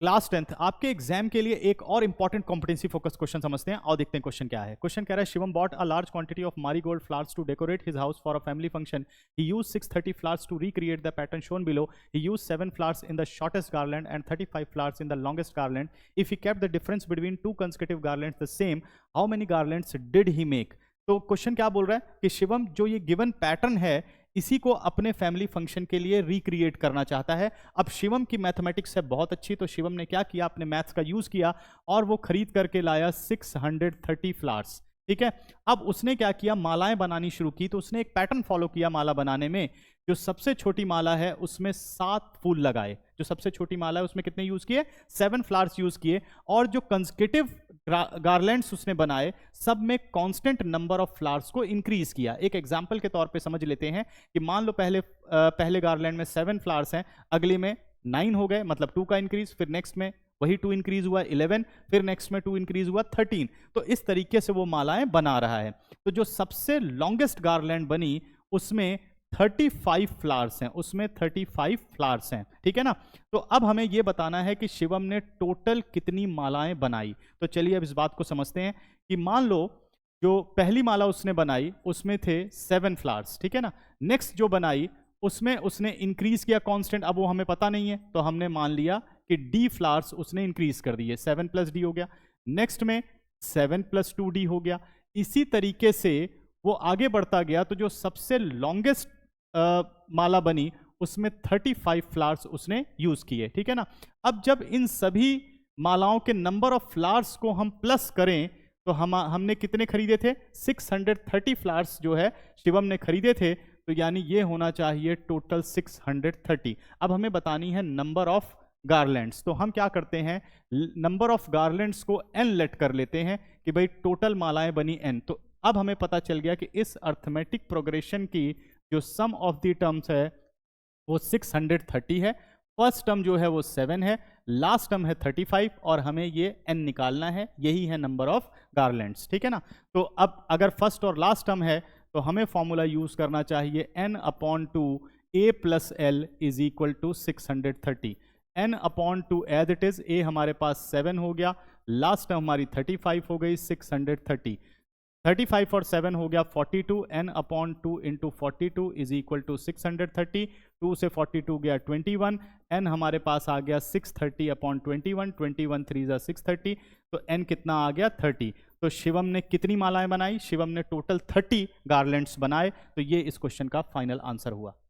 Class 10th आपके exam के लिए एक और इंपॉर्टेंट कॉम्पिटेंसी फोकस क्वेश्चन समझते हैं और देखते हैं क्वेश्चन क्या है। क्वेश्चन कह रहा है Shivam bought a large quantity of marigold flowers to decorate his house for a family function. He used 630 flowers to recreate the pattern shown below. He used 7 flowers in the shortest garland and 35 flowers in the longest garland. If he kept the difference between two consecutive garlands the same, how many garlands did he make? तो question क्या बोल रहा है कि शिवम जो ये given pattern है इसी को अपने फैमिली फंक्शन के लिए रिक्रिएट करना चाहता है। अब शिवम की मैथमेटिक्स है बहुत अच्छी, तो शिवम ने क्या किया, अपने मैथ्स का यूज किया और वो खरीद करके लाया 630 फ्लावर्स। ठीक है, अब उसने क्या किया, मालाएं बनानी शुरू की। तो उसने एक पैटर्न फॉलो किया माला बनाने में। जो सबसे छोटी माला है उसमें 7 फूल लगाए, जो सबसे छोटी माला है उसमें कितने यूज किए, 7 फ्लावर्स यूज किए। और जो कंसेक्यूटिव गार्लैंड्स उसने बनाए सब में कांस्टेंट नंबर ऑफ फ्लावर्स को इंक्रीज किया। एक एग्जांपल के तौर पे समझ लेते हैं कि मान लो पहले गार्लैंड में 7 फ्लावर्स हैं, अगले में 9 हो गए, मतलब 2 का इंक्रीज, फिर नेक्स्ट में वही 2 इंक्रीज हुआ 11, फिर नेक्स्ट में 2 इंक्रीज हुआ 13। तो इस तरीके से वो मालाएं बना रहा है। तो जो सबसे लॉन्गेस्ट गार्लैंड बनी उसमें 35 फ्लावर्स हैं, उसमें 35 फ्लावर्स हैं। ठीक है ना। तो अब हमें यह बताना है कि शिवम ने टोटल कितनी मालाएं बनाई। तो चलिए अब इस बात को समझते हैं कि मान लो जो पहली माला उसने बनाई उसमें थे 7 फ्लावर्स, ठीक है ना। नेक्स्ट जो बनाई उसमें उसने इंक्रीज किया कांस्टेंट, अब वो हमें पता नहीं है तो हमने मान लिया कि डी फ्लावर्स उसने इंक्रीज कर दिए, 7 प्लस डी हो गया। नेक्स्ट में 7 प्लस 2d हो गया। इसी तरीके से वो आगे बढ़ता गया तो जो सबसे लॉन्गेस्ट माला बनी उसमें 35 फ्लावर्स उसने यूज किए। ठीक है ना। अब जब इन सभी मालाओं के नंबर ऑफ फ्लावर्स को हम प्लस करें तो हमने कितने खरीदे थे, 630 फ्लावर्स जो है शिवम ने खरीदे थे। तो यानी ये होना चाहिए टोटल 630। अब हमें बतानी है नंबर ऑफ गार्लैंड्स। तो हम क्या करते हैं, नंबर ऑफ गार्लैंड्स को n लेट कर लेते हैं कि भाई टोटल मालाएं बनी n। तो अब हमें पता चल गया कि इस अर्थमेटिक प्रोग्रेशन की जो सम ऑफ द टर्म्स है वो 630 है। फर्स्ट टर्म जो है वो 7 है, लास्ट टर्म है 35 और हमें ये n निकालना है, यही है नंबर ऑफ गार्लैंड्स। ठीक है ना। तो अब अगर फर्स्ट और लास्ट टर्म है तो हमें फॉर्मूला यूज करना चाहिए n/2 a plus L is equal to 630। n/2 as it is, a हमारे पास 7 हो गया, लास्ट टर्म हमारी 35 हो गई, 630। 35 और 7 हो गया 42, n/2 into 42 is equal to 630। 2 से 42 गया 21, n हमारे पास आ गया 630/21, 21 3 जा 630, तो n कितना आ गया 30। तो शिवम ने कितनी मालाएं बनाई, शिवम ने टोटल 30 गार्लैंड्स बनाए। तो ये इस क्वेश्चन का फाइनल आंसर हुआ।